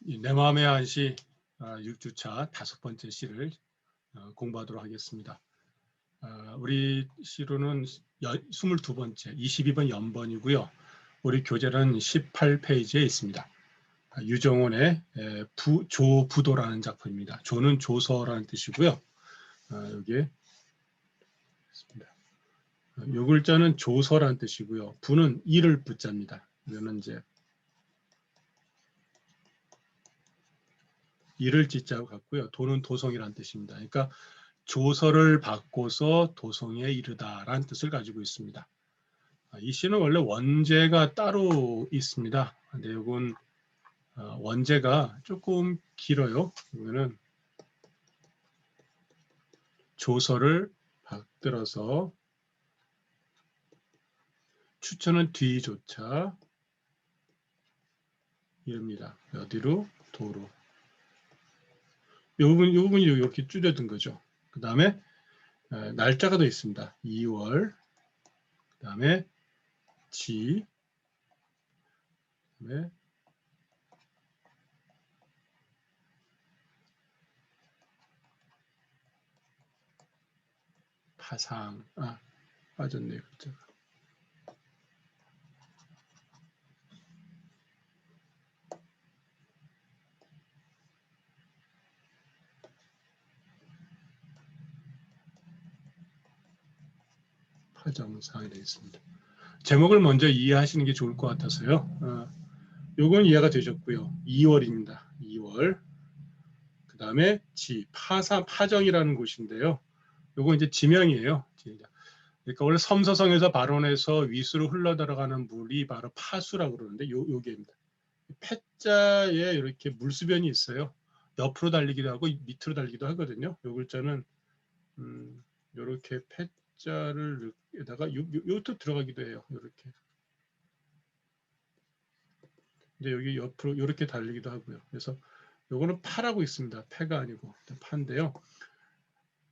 내 마음의 한시 6주차 5번째 시를 공부하도록 하겠습니다. 우리 시로는 22번째 22번 연번이고요. 우리 교재는 18페이지에 있습니다. 유정원의 조부도라는 작품입니다. 조는 조서라는 뜻이고요. 여기에 있습니다. 요 글자는 조서라는 뜻이고요. 부는 이를 부자입니다. 이거는 이제 이를 지자고 같고요. 도는 도성이라는 뜻입니다. 그러니까 조서를 바꿔서 도성에 이르다라는 뜻을 가지고 있습니다. 이 시는 원래 원제가 따로 있습니다. 근데 이건 원제가 조금 길어요. 그러면은 조서를 받들어서 추천은 뒤조차 이릅니다. 어디로? 도로. 이 부분이 이렇게 줄여둔 거죠. 그 다음에 날짜가 더 있습니다. 2월, 그 다음에 지, 그 다음에 파상, 빠졌네요. 글자가. 파정상이 되어 있습니다. 제목을 먼저 이해하시는 게 좋을 것 같아서요. 요건 이해가 되셨고요. 2월입니다. 2월. 그 다음에 파정이라는 곳인데요. 요건 이제 지명이에요. 그러니까 원래 섬서성에서 발원해서 위수로 흘러 들어가는 물이 바로 파수라고 그러는데 요게입니다. 패자에 이렇게 물수변이 있어요. 옆으로 달리기도 하고 밑으로 달리기도 하거든요. 요 글자는 요렇게 패자를 에다가 요것도 들어가기도 해요. 요렇게. 근데 여기 옆으로 이렇게 달리기도 하고요. 그래서 요거는 파라고 있습니다. 패가 아니고 파인데요.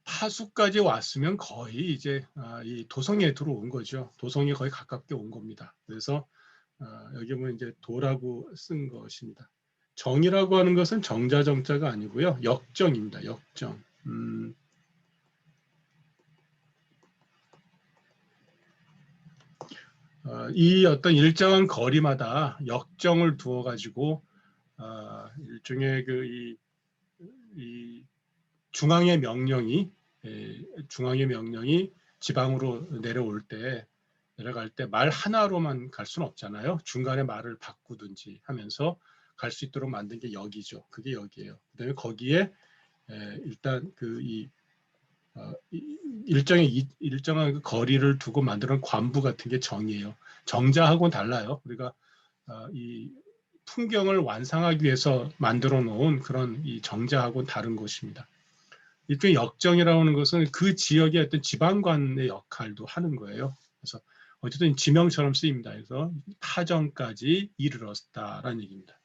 파수까지 왔으면 거의 이제 이 도성에 들어온 거죠. 도성에 거의 가깝게 온 겁니다. 그래서 여기 보면 이제 도라고 쓴 것입니다. 정이라고 하는 것은 정자정자가 아니고요. 역정입니다. 역정. 이 어떤 일정한 거리마다 역정을 두어 가지고 일종의 이 중앙의 명령이 지방으로 내려갈 때 말 하나로만 갈 수는 없잖아요. 중간에 말을 바꾸든지 하면서 갈 수 있도록 만든 게 역이죠. 그게 역이에요. 그다음에 거기에 일단 일정한 그 거리를 두고 만드는 관부 같은 게 정이에요. 정자하고는 달라요. 우리가 이 풍경을 완상하기 위해서 만들어 놓은 그런 이 정자하고는 다른 것입니다. 일종의 역정이라고 하는 것은 그 지역의 어떤 지방관의 역할도 하는 거예요. 그래서 어쨌든 지명처럼 쓰입니다. 그래서 타정까지 이르렀다라는 얘기입니다.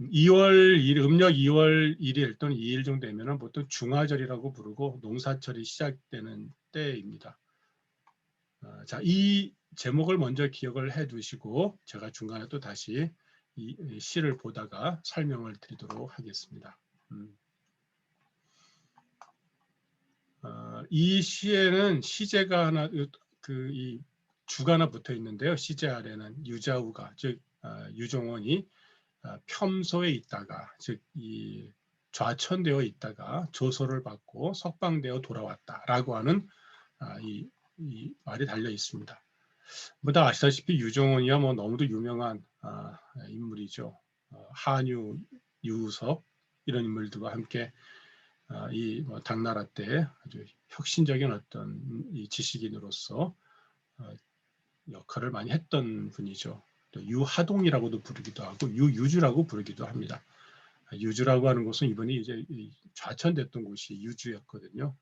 2월 1일, 음력 2월 1일 또는 2일 정도 되면 보통 중화절이라고 부르고 농사철이 시작되는 때입니다. 자, 이 제목을 먼저 기억을 해 두시고 제가 중간에 또 다시 이 시를 보다가 설명을 드리도록 하겠습니다. 이 시에는 시제가 하나, 이 주가 하나 붙어 있는데요. 시제 아래는 유자우가, 즉 유종원이 폄소에 있다가, 즉 이 좌천되어 있다가 조소를 받고 석방되어 돌아왔다라고 하는 이 말이 달려 있습니다. 뭐 다 아시다시피 유종원이야 뭐 너무도 유명한 인물이죠. 한유, 유석 이런 인물들과 함께 뭐 당나라 때 아주 혁신적인 어떤 이 지식인으로서 역할을 많이 했던 분이죠. 또 유하동이라고도 부르기도 하고 유유주라고 부르기도 합니다. 유주라고 하는 곳은 이번에 이제 좌천됐던 곳이 유주였거든요.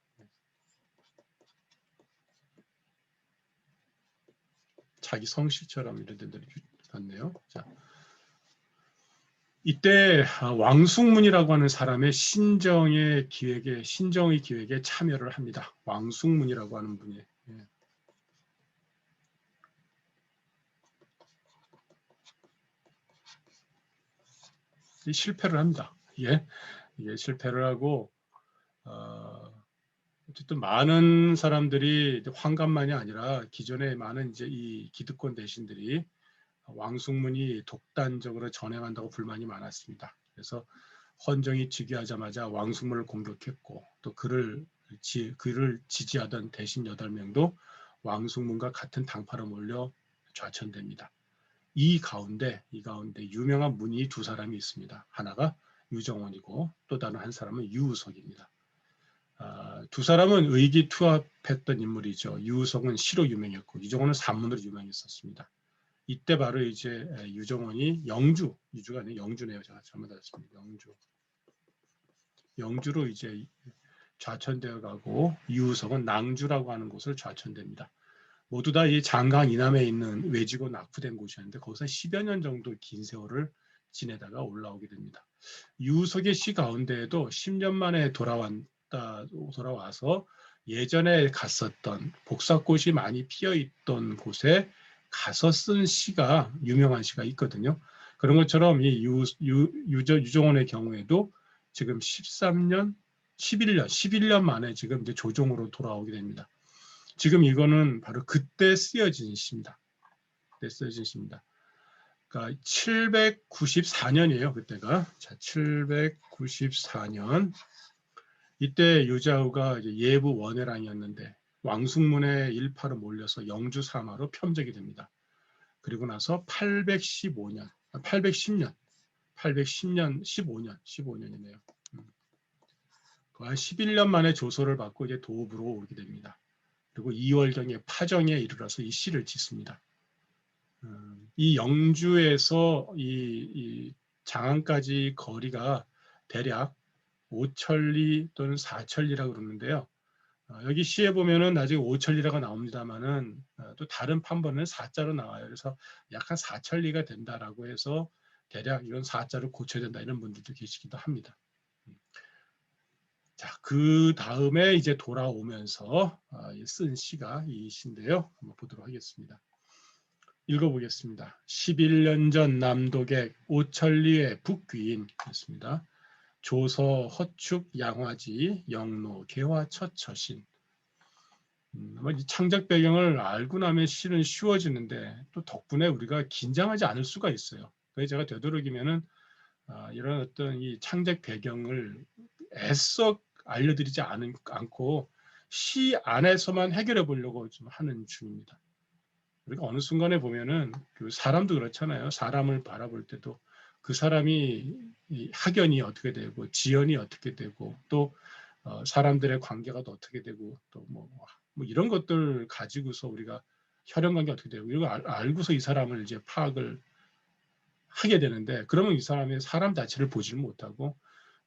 자기 성씨처럼 이런 데들이 같네요. 자, 이때 왕숙문이라고 하는 사람의 신정의 기획에 참여를 합니다. 왕숙문이라고 하는 분이. 실패를 합니다. 이게 실패를 하고 어쨌든 많은 사람들이 환관만이 아니라 기존에 많은 이제 이 기득권 대신들이 왕숙문이 독단적으로 전행한다고 불만이 많았습니다. 그래서 헌정이 즉위하자마자 왕숙문을 공격했고 또 그를 지지하던 대신 8명도 왕숙문과 같은 당파로 몰려 좌천됩니다. 이 가운데 유명한 문의 2사람이 있습니다. 하나가 유정원이고 또 다른 한 사람은 유우석입니다. 2사람은 의기투합했던 인물이죠. 유우석은 시로 유명했고 유정원은 산문으로 유명했었습니다. 이때 바로 이제 유정원이 유주가 아니라 영주네요. 제가 잘못했습니다. 영주로 이제 좌천되어 가고 유우석은 낭주라고 하는 곳을 좌천됩니다. 모두 다 이 장강 이남에 있는 외지고 낙후된 곳이었는데 거기서 10여 년 정도 긴 세월을 지내다가 올라오게 됩니다. 유우석의 시 가운데에도 10년 만에 돌아와서 예전에 갔었던 복사꽃이 많이 피어있던 곳에 가서 쓴 시가 유명한 시가 있거든요. 그런 것처럼 이 유정원의 경우에도 지금 11년 만에 지금 이제 조정으로 돌아오게 됩니다. 지금 이거는 바로 그때 쓰여진 시입니다. 그때 쓰여진 시입니다. 그러니까 794년이에요. 그때가. 자, 794년. 이때 유자우가 이제 예부 원해랑이었는데 왕숙문의 일파로 몰려서 영주 사마로 편적이 됩니다. 그리고 나서 810년, 15년이네요. 한 11년 만에 조서를 받고 이제 도읍으로 오게 됩니다. 그리고 2월경에 파정에 이르러서 이 시를 짓습니다. 이 영주에서 이 장안까지 거리가 대략 5천리 또는 4천리라고 그러는데요. 여기 시에 보면은 나중에 5천리라고 나옵니다만은 또 다른 판본은 4자로 나와요. 그래서 약 한 4천리가 된다라고 해서 대략 이런 4자를 고쳐야 된다 이런 분들도 계시기도 합니다. 자, 그 다음에 이제 돌아오면서 쓴 시가 이 시인데요. 한번 보도록 하겠습니다. 읽어보겠습니다. 11년 전 남독의 오천리의 북귀인 였습니다. 조서 허축 양화지 영로 개화 처처신. 이 창작 배경을 알고 나면 시는 쉬워지는데 또 덕분에 우리가 긴장하지 않을 수가 있어요. 그래서 제가 되도록이면은 이런 어떤 이 창작 배경을 애써 알려드리지 않고 시 안에서만 해결해 보려고 좀 하는 중입니다. 우리가 어느 순간에 보면은 그 사람도 그렇잖아요. 사람을 바라볼 때도 그 사람이 학연이 어떻게 되고 지연이 어떻게 되고 또 사람들의 관계가 또 어떻게 되고 또 뭐 이런 것들 가지고서 우리가 혈연 관계 어떻게 되고 이거 알고서 이 사람을 이제 파악을 하게 되는데 그러면 이 사람의 사람 자체를 보질 못하고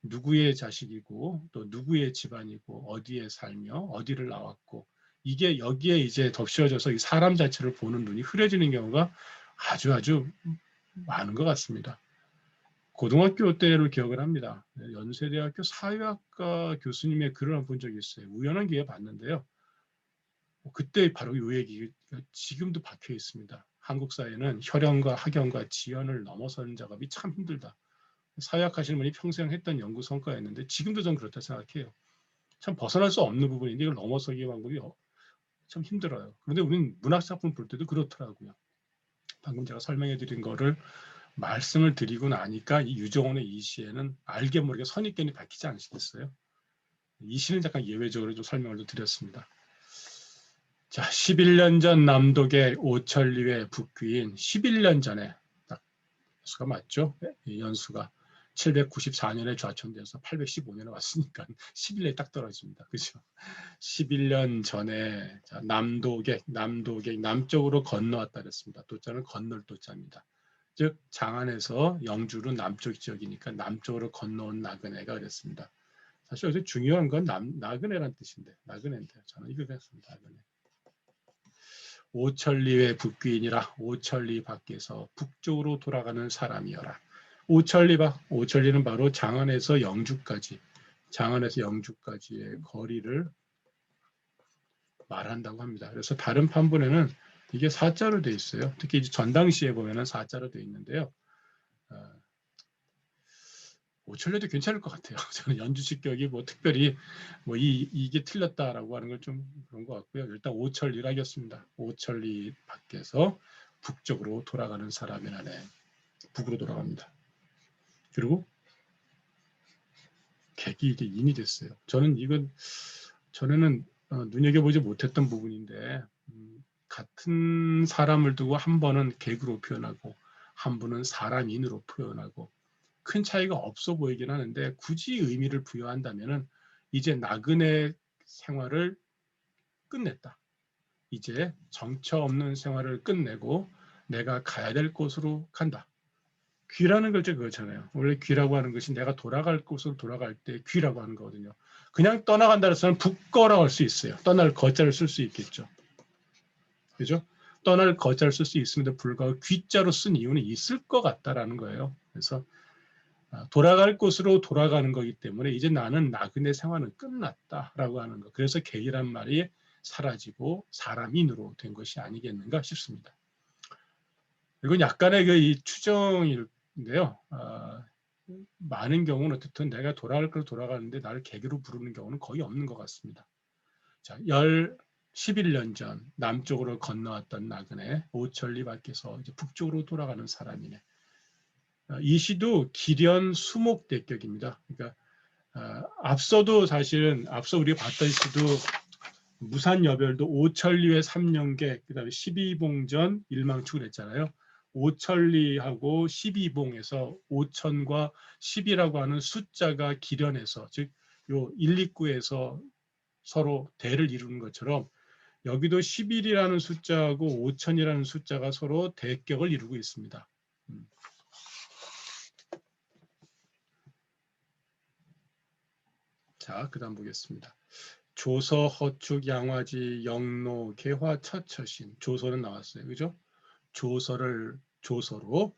누구의 자식이고 또 누구의 집안이고 어디에 살며 어디를 나왔고 이게 여기에 이제 덮씌워져서 이 사람 자체를 보는 눈이 흐려지는 경우가 아주 많은 것 같습니다. 고등학교 때를 기억을 합니다. 연세대학교 사회학과 교수님의 글을 본 적이 있어요. 우연한 기회에 봤는데요. 그때 바로 이 얘기가 지금도 박혀 있습니다. 한국 사회는 혈연과 학연과 지연을 넘어서는 작업이 참 힘들다. 사회학 하시는 분이 평생 했던 연구 성과였는데 지금도 전 그렇다 생각해요. 참 벗어날 수 없는 부분인데 이걸 넘어서기 방법이 참 힘들어요. 그런데 우리는 문학작품 볼 때도 그렇더라고요. 방금 제가 설명해 드린 거를 말씀을 드리고 나니까 이 유정원의 이 시에는 알게 모르게 선입견이 박히지 않으시겠어요? 이 시는 잠깐 예외적으로 좀 설명을 좀 드렸습니다. 자, 11년 전 남독의 오천리의 북귀인 11년 전에 딱 수가 맞죠? 이 연수가 794년에 좌천돼서 815년에 왔으니까 11년에 딱 떨어집니다. 그죠? 11년 전에 자, 남독의 남쪽으로 건너왔다 그랬습니다. 도자는 건널 도자입니다. 즉 장안에서 영주로 남쪽 지역이니까 남쪽으로 건너온 나그네가 그랬습니다. 사실 여기서 중요한 건 나그네란 뜻인데 나그네인데 저는 이거 했습니다. 나그네. 오천리의 북귀인이라 오천리 밖에서 북쪽으로 돌아가는 사람이여라. 오천리는 바로 장안에서 영주까지의 거리를 말한다고 합니다. 그래서 다른 판본에는 이게 사자로 되어 있어요. 특히 이제 전당시에 보면은 사자로 되어 있는데요. 오천리도 괜찮을 것 같아요. 저는 연주식격이 뭐 특별히 뭐 이게 틀렸다라고 하는 걸 좀 그런 것 같고요. 일단 오천리로 하겠습니다. 오천리 밖에서 북쪽으로 돌아가는 사람이라네. 북으로 돌아갑니다. 그리고 객이 이게 인이 됐어요. 저는 이건 전에는 눈여겨보지 못했던 부분인데 같은 사람을 두고 한 번은 객으로 표현하고 한 번은 사람인으로 표현하고 큰 차이가 없어 보이긴 하는데 굳이 의미를 부여한다면은 이제 나그네 생활을 끝냈다. 이제 정처 없는 생활을 끝내고 내가 가야 될 곳으로 간다. 귀라는 걸 그렇잖아요. 원래 귀라고 하는 것이 내가 돌아갈 곳으로 돌아갈 때 귀라고 하는 거거든요. 그냥 떠나간다 해서는 북거라고 할 수 있어요. 떠날 거자를 쓸 수 있겠죠. 그죠? 떠날 거자를 쓸 수 있음에도 불구하고 귀자로 쓴 이유는 있을 것 같다라는 거예요. 그래서 돌아갈 곳으로 돌아가는 거기 때문에 이제 나는 나그네 생활은 끝났다라고 하는 거. 그래서 개이란 말이 사라지고 사람인으로 된 것이 아니겠는가 싶습니다. 이건 약간의 이 추정인데요. 많은 경우는 어쨌든 내가 돌아갈 걸 돌아가는데 나를 계기로 부르는 경우는 거의 없는 것 같습니다. 자, 11년 전 남쪽으로 건너왔던 나그네 오천리 밖에서 이제 북쪽으로 돌아가는 사람이네. 이 시도 기련 수목대격입니다. 그러니까 앞서도 사실은 앞서 우리가 봤던 시도 무산여별도 오천리의 삼령객 그다음에 12봉전 일망축을 했잖아요. 오천리하고 12봉에서 5천과 10이라고 하는 숫자가 기련해서 즉 요 1, 2구에서 서로 대를 이루는 것처럼 여기도 11이라는 숫자하고 5천이라는 숫자가 서로 대격을 이루고 있습니다. 자, 그 다음 보겠습니다. 조서, 허축, 양화지, 영로, 개화, 처처신. 조서는 나왔어요. 그죠? 조서로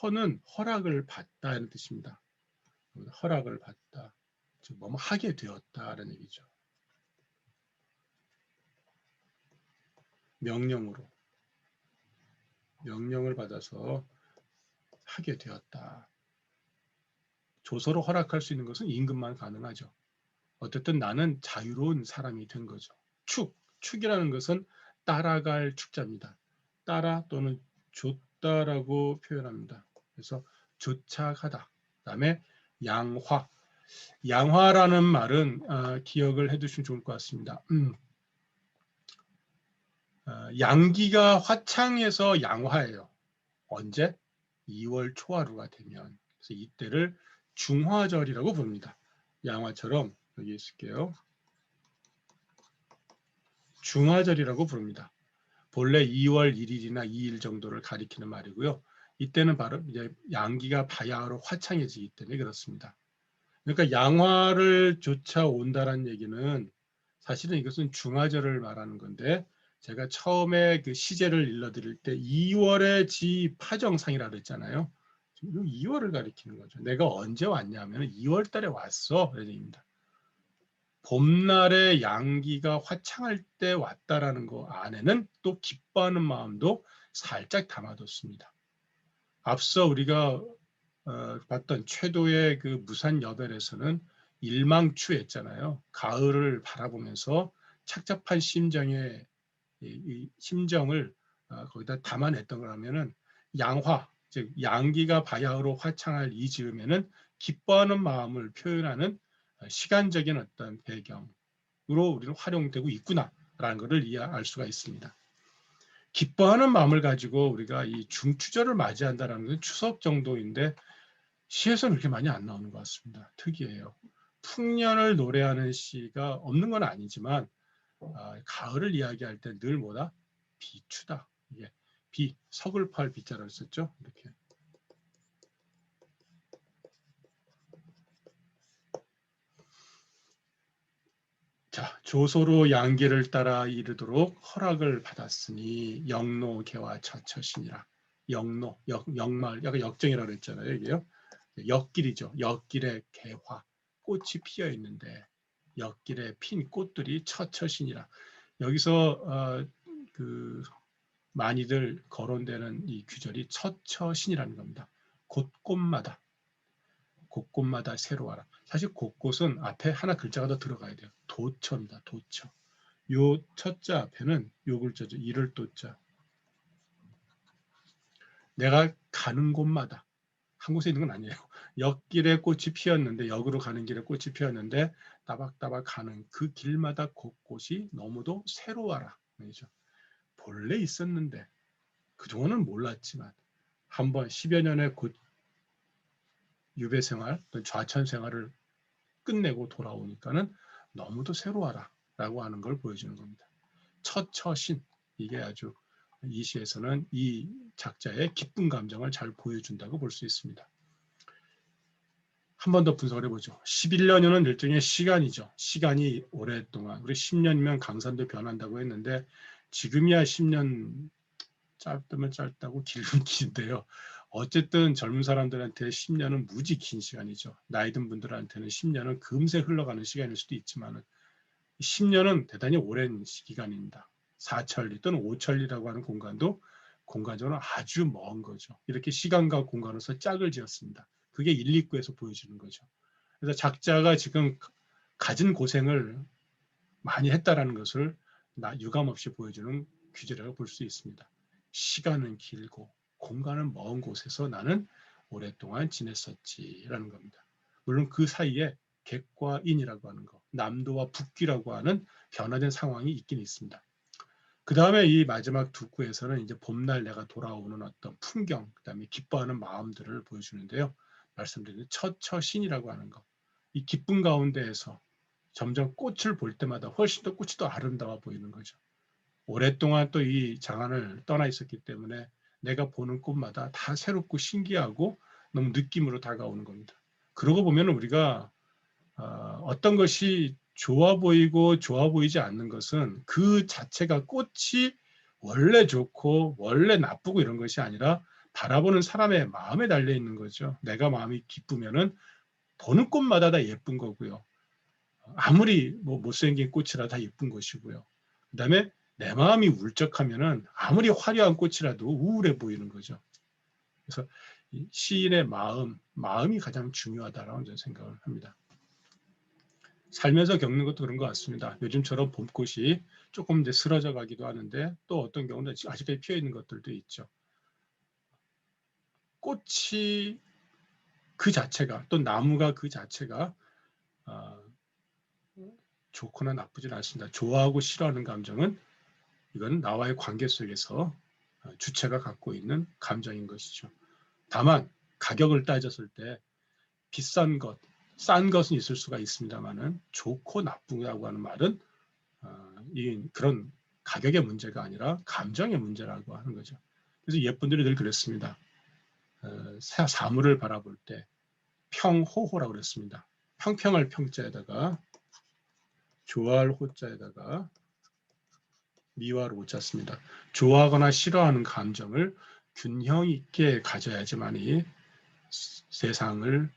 허는 허락을 받다는 뜻입니다. 허락을 받다. 즉 뭐뭐 하게 되었다라는 얘기죠. 명령을 받아서 하게 되었다. 조서로 허락할 수 있는 것은 임금만 가능하죠. 어쨌든 나는 자유로운 사람이 된 거죠. 축이라는 것은 따라갈 축자입니다. 따라 또는 줬다라고 표현합니다. 그래서 조착하다. 그다음에 양화라는 말은 기억을 해두시면 좋을 것 같습니다. 양기가 화창해서 양화예요. 언제? 2월 초하루가 되면. 그래서 이때를 중화절이라고 부릅니다. 양화처럼 여기 있을게요. 중화절이라고 부릅니다. 본래 2월 1일이나 2일 정도를 가리키는 말이고요. 이때는 바로 이제 양기가 바야흐로 화창해지기 때문에 그렇습니다. 그러니까 양화를 쫓아온다는 얘기는 사실은 이것은 중화절을 말하는 건데 제가 처음에 그 시제를 일러드릴 때 2월의 지 파정상이라고 그랬잖아요. 2월을 가리키는 거죠. 내가 언제 왔냐면 2월 달에 왔어. 그런 얘기입니다. 봄날에 양기가 화창할 때 왔다라는 거 안에는 또 기뻐하는 마음도 살짝 담아뒀습니다. 앞서 우리가 봤던 최도의 그 무산여별에서는 일망추했잖아요. 가을을 바라보면서 착잡한 심정의 이 심정을 거기다 담아냈던 거라면은 양화, 즉 양기가 바야흐로 화창할 이 즈음에는 기뻐하는 마음을 표현하는 시간적인 어떤 배경으로 우리는 활용되고 있구나라는 것을 이해할 수가 있습니다. 기뻐하는 마음을 가지고 우리가 이 중추절을 맞이한다는 것은 추석 정도인데 시에서는 그렇게 많이 안 나오는 것 같습니다. 특이해요. 풍년을 노래하는 시가 없는 건 아니지만 가을을 이야기할 때 늘 뭐다? 비추다. 이게 서글퍼할 비자를 썼죠. 이렇게. 자, 조소로 양기를 따라 이르도록 허락을 받았으니 영노개와 처처신이라. 역마을, 약간 역정이라고 그랬잖아요. 이게요. 역길이죠. 역길에 개화, 꽃이 피어 있는데 역길에 핀 꽃들이 처처신이라. 여기서 그 많이들 거론되는 이 규절이 처처신이라는 겁니다. 곳곳마다 곳곳마다 새로워라. 사실 곳곳은 앞에 하나 글자가 더 들어가야 돼요. 도처입니다. 도처. 요 첫자 앞에는 요 글자죠. 이를 도자. 내가 가는 곳마다 한 곳에 있는 건 아니에요. 옆길에 꽃이 피었는데 역으로 가는 길에 꽃이 피었는데 따박따박 가는 그 길마다 곳곳이 너무도 새로워라. 그렇죠? 본래 있었는데 그동안은 몰랐지만 한번 10여 년의 유배 생활, 좌천 생활을 끝내고 돌아오니까는 너무도 새로워라 라고 하는 걸 보여주는 겁니다. 처신, 이게 아주 이 시에서는 이 작자의 기쁜 감정을 잘 보여준다고 볼 수 있습니다. 한 번 더 분석을 해보죠. 11년이면 일종의 시간이죠. 시간이 오랫동안, 우리 10년이면 강산도 변한다고 했는데 지금이야 10년 짧다면 짧다고 길면 긴데요. 어쨌든 젊은 사람들한테 10년은 무지 긴 시간이죠. 나이 든 분들한테는 10년은 금세 흘러가는 시간일 수도 있지만 10년은 대단히 오랜 기간입니다. 4천리 또는 5천리라고 하는 공간도 공간적으로 아주 먼 거죠. 이렇게 시간과 공간으로서 짝을 지었습니다. 그게 1, 2구에서 보여주는 거죠. 그래서 작자가 지금 가진 고생을 많이 했다라는 것을 유감없이 보여주는 규제라고 볼 수 있습니다. 시간은 길고 공간은 먼 곳에서 나는 오랫동안 지냈었지라는 겁니다. 물론 그 사이에 객과 인이라고 하는 거, 남도와 북귀라고 하는 변화된 상황이 있긴 있습니다. 그 다음에 이 마지막 두 구에서는 이제 봄날 내가 돌아오는 어떤 풍경, 그 다음에 기뻐하는 마음들을 보여주는데요. 말씀드린 처신이라고 하는 거, 이 기쁨 가운데에서 점점 꽃을 볼 때마다 훨씬 더 꽃이 더 아름다워 보이는 거죠. 오랫동안 또 이 장안을 떠나 있었기 때문에 내가 보는 꽃마다 다 새롭고 신기하고 너무 느낌으로 다가오는 겁니다. 그러고 보면 우리가 어떤 것이 좋아 보이고 좋아 보이지 않는 것은 그 자체가 꽃이 원래 좋고 원래 나쁘고 이런 것이 아니라 바라보는 사람의 마음에 달려 있는 거죠. 내가 마음이 기쁘면은 보는 꽃마다 다 예쁜 거고요. 아무리 뭐 못생긴 꽃이라 다 예쁜 것이고요. 그다음에 내 마음이 울적하면은 아무리 화려한 꽃이라도 우울해 보이는 거죠. 그래서 이 시인의 마음이 가장 중요하다라고 저는 생각을 합니다. 살면서 겪는 것도 그런 것 같습니다. 요즘처럼 봄꽃이 조금 이제 쓰러져 가기도 하는데 또 어떤 경우는 아직까지 피어 있는 것들도 있죠. 꽃이 그 자체가 또 나무가 그 자체가 좋거나 나쁘진 않습니다. 좋아하고 싫어하는 감정은 이건 나와의 관계 속에서 주체가 갖고 있는 감정인 것이죠. 다만 가격을 따졌을 때 비싼 것, 싼 것은 있을 수가 있습니다만은 좋고 나쁘다고 하는 말은 그런 가격의 문제가 아니라 감정의 문제라고 하는 거죠. 그래서 옛분들이 늘 그랬습니다. 사물을 바라볼 때 평호호라고 그랬습니다. 평평할 평자에다가 좋아할 호자에다가 미화를 오짰습니다. 좋아하거나 싫어하는 감정을 균형 있게 가져야지만이 세상을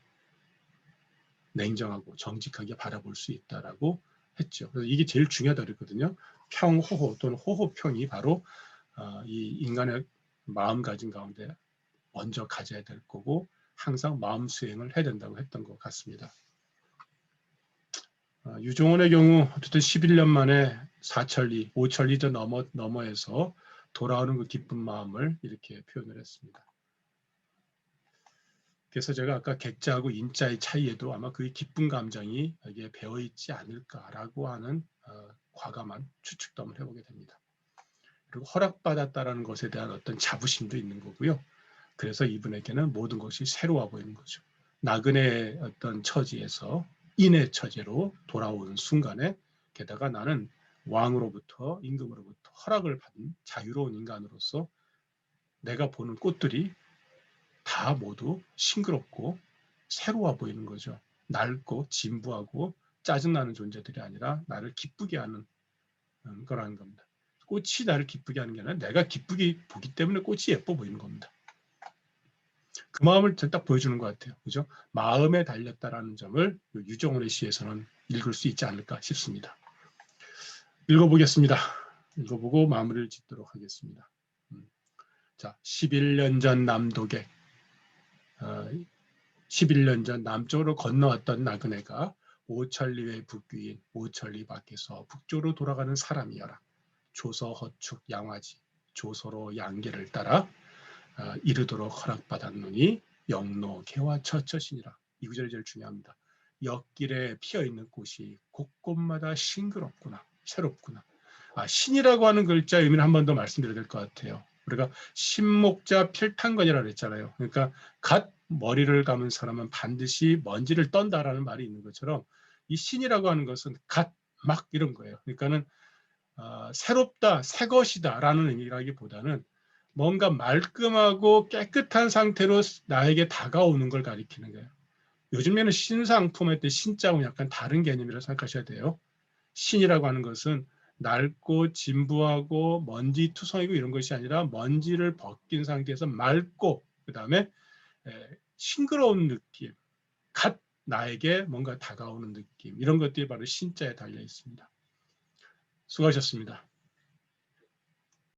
냉정하고 정직하게 바라볼 수 있다라고 했죠. 그래서 이게 제일 중요하다 그랬거든요. 평호호 또는 호호평이 바로 이 인간의 마음가짐 가운데 먼저 가져야 될 거고 항상 마음 수행을 해야 된다고 했던 것 같습니다. 유종원의 경우 어쨌든 11년 만에 4천리, 5천리 더 넘어에서 돌아오는 그 기쁜 마음을 이렇게 표현을 했습니다. 그래서 제가 아까 객자하고 인자의 차이에도 아마 그 기쁜 감정이 여기에 배어 있지 않을까라고 하는 과감한 추측도 한번 해보게 됩니다. 그리고 허락받았다라는 것에 대한 어떤 자부심도 있는 거고요. 그래서 이분에게는 모든 것이 새로워 보이는 거죠. 나그네의 어떤 처지에서 인의 처지로 돌아오는 순간에 게다가 나는 왕으로부터 임금으로부터 허락을 받은 자유로운 인간으로서 내가 보는 꽃들이 다 모두 싱그럽고 새로워 보이는 거죠. 낡고 진부하고 짜증나는 존재들이 아니라 나를 기쁘게 하는 거라는 겁니다. 꽃이 나를 기쁘게 하는 게 아니라 내가 기쁘게 보기 때문에 꽃이 예뻐 보이는 겁니다. 그 마음을 딱 보여주는 것 같아요. 그죠? 마음에 달렸다라는 점을 유정원의 시에서는 읽을 수 있지 않을까 싶습니다. 읽어보겠습니다. 읽어보고 마무리를 짓도록 하겠습니다. 자, 11년 전 남독에 11년 전 남쪽으로 건너왔던 나그네가 오천리의 북귀인 오천리 밖에서 북쪽으로 돌아가는 사람이여라. 조서 허축 양화지 조서로 양계를 따라 이르도록 허락받았노니 영로 개와 처처시니라. 이 구절이 제일 중요합니다. 옆길에 피어있는 꽃이 곳곳마다 싱그럽구나, 새롭구나. 신이라고 하는 글자 의미를 한 번 더 말씀드려야 될 것 같아요. 우리가 신목자 필탄건이라고 그랬잖아요. 그러니까 갓 머리를 감은 사람은 반드시 먼지를 떤다라는 말이 있는 것처럼 이 신이라고 하는 것은 갓 막 이런 거예요. 그러니까는 새롭다, 새 것이다라는 의미라기보다는 뭔가 말끔하고 깨끗한 상태로 나에게 다가오는 걸 가리키는 거예요. 요즘에는 신상품할 때 신자하고 약간 다른 개념이라고 생각하셔야 돼요. 신이라고 하는 것은 낡고 진부하고 먼지 투성이고 이런 것이 아니라 먼지를 벗긴 상태에서 맑고 그다음에 싱그러운 느낌, 갓 나에게 뭔가 다가오는 느낌, 이런 것들이 바로 신자에 달려 있습니다. 수고하셨습니다.